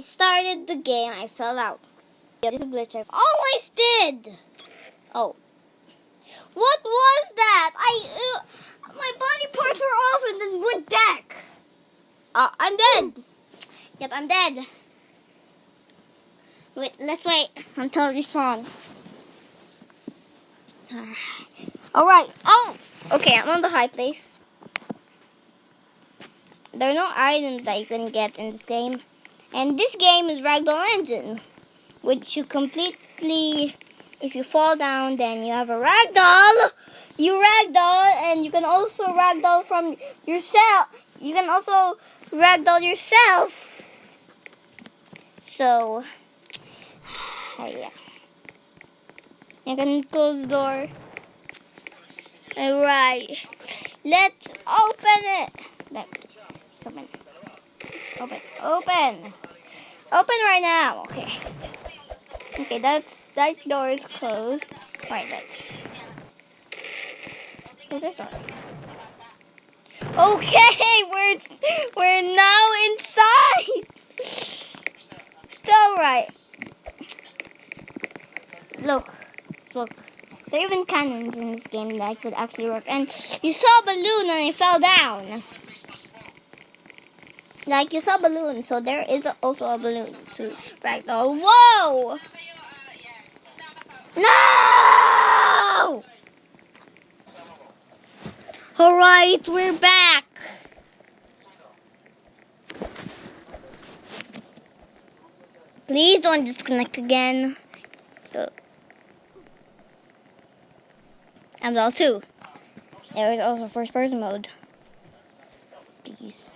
started the game, I fell out. This is a glitch I always did. Oh. What was that? My body parts were off and then went back. I'm dead. Yep, I'm dead. Wait, let's wait until it respawn. Alright. Oh, okay, I'm on the high place. There are no items that you can get in this game. And this game is Ragdoll Engine, which you completely, if you fall down, then you have a ragdoll. You ragdoll, and you can also ragdoll from yourself. You can also ragdoll yourself. So, yeah. You can close the door. Alright. Let's open it. Open. Open right now. Okay. Okay, that door is closed. Right, let's. What's this door? Okay, we're now inside. It's alright. Look. There are even cannons in this game that could actually work. And you saw a balloon and it fell down. Like you saw a balloon, so there is also a balloon to Ragdoll. Whoa! No! Alright, we're back. Please don't disconnect again. And also, there is also first person mode. Please.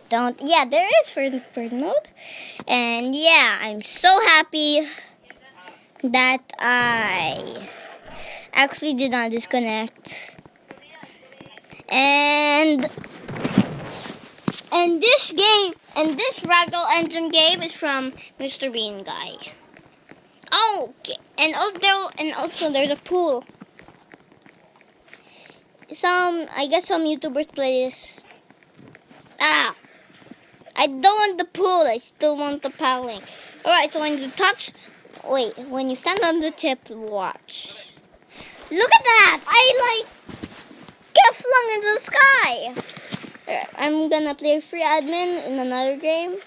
Don't. Yeah, there is first person mode. And yeah, I'm so happy that I actually did not disconnect. And this game, and this Ragdoll Engine game is from Mr. Bean guy. Oh, okay. And also there's a pool. I guess some YouTubers play this. I don't want the pool. I still want the paddling. Alright, so when you when you stand on the tip, watch. Look at that! I get flung into the sky. I'm gonna play free admin in another game,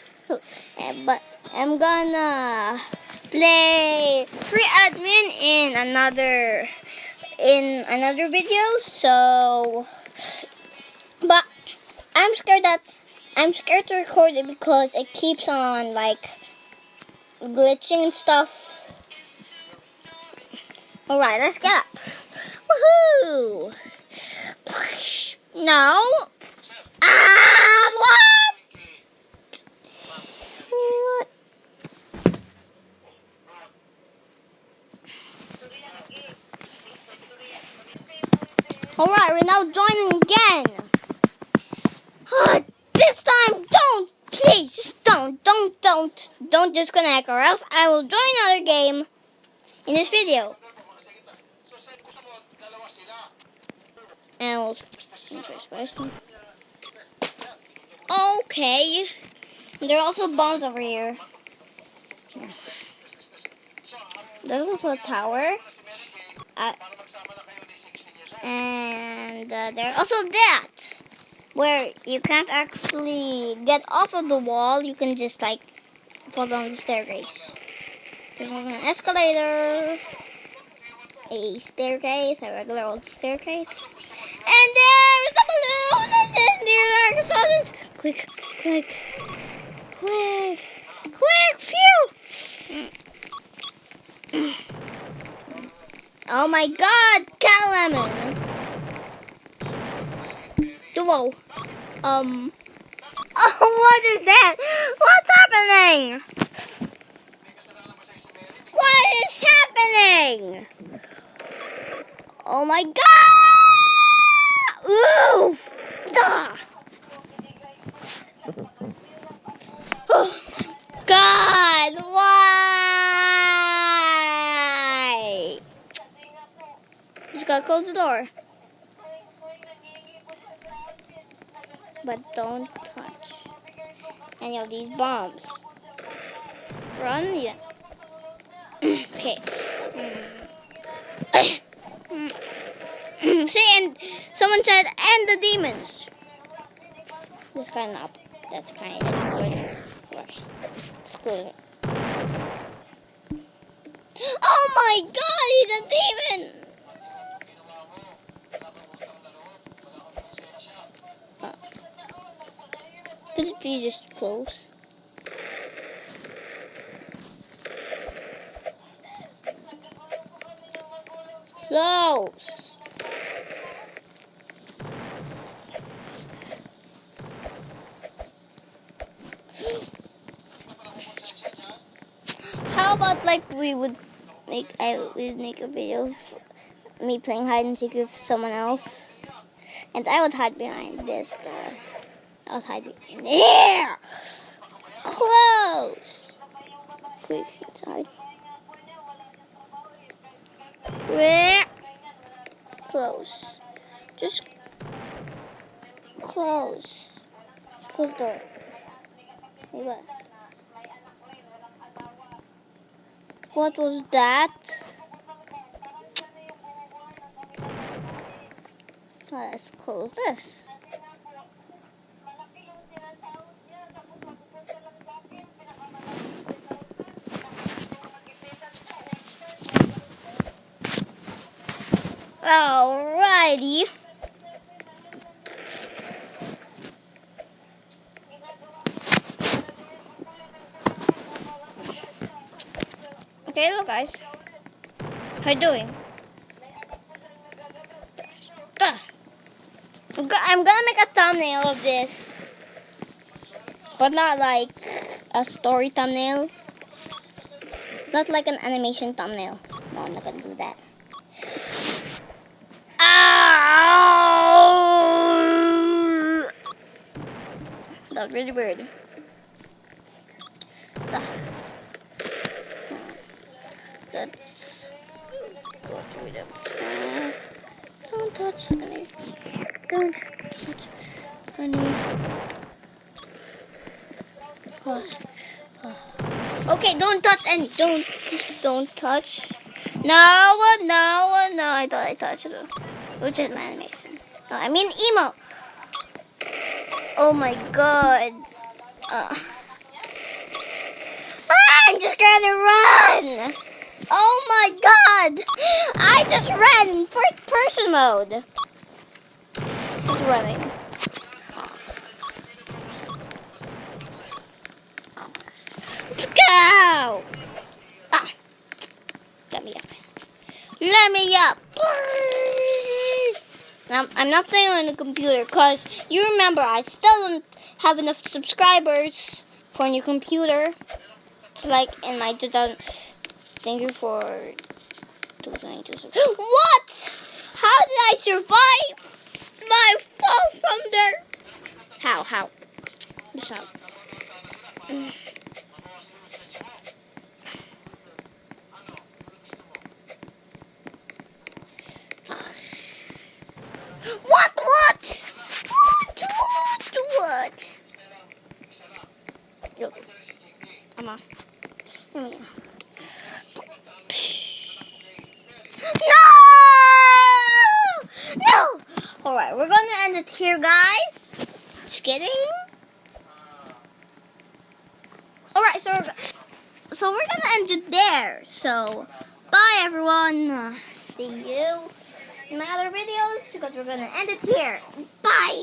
but I'm gonna play free admin in another video. So, but I'm scared to record it because it keeps on glitching and stuff. Alright, let's get up. Woohoo! No. What? Alright, we're now joining again. This time, please, just don't disconnect, or else I will join another game in this video. And we'll first person. Okay. There are also bombs over here. There's also a tower. And there's also that, where you can't actually get off of the wall. You can just fall down the staircase. There's an escalator, a staircase, a regular old staircase. And there's the balloon, and then there are explosions. Quick, phew! Oh my God, cat lemon. Whoa. Oh, what is that? What's happening? What is happening? Oh my God! Oof! Ugh. Oh God! Why? Just gotta close the door. But don't touch any of these bombs. run, yeah. Okay. See, and someone said, and the demons. That's kind of That's kind of good. Right. Screw it. Oh my God, he's a demon! Could it be just close? Close. How about like I would make a video of me playing hide and seek with someone else, and I would hide behind this door. I would hide behind there. Close. Quick, it's hard. Quick. Close. Just close. Close the door. Hey, what? What was that? Let's close this. Alrighty. Okay, hello guys. How you doing? I'm gonna make a thumbnail of this, but not like a story thumbnail. Not like an animation thumbnail. No, I'm not gonna do that. Ow! That's really weird. Let's go through them. Don't touch any. Don't touch any. Okay, don't touch any. Don't touch. No. I thought I touched it. Which is my animation. No, I mean emo. Oh my God. I'm just gonna run. Oh my God. I just ran in first person mode. Just running. Go! Let me up. Let me up. Now, I'm not playing on the computer because you remember I still don't have enough subscribers for a new computer. It's like in my 2000. Thank you for 222. What? How did I survive my fall from there? How? Just how? What? Look, I'm on. No! Alright, we're gonna end it here, guys. Just kidding. Alright, so we're gonna end it there. So, bye everyone. See you in my other videos because we're gonna end it here. Bye!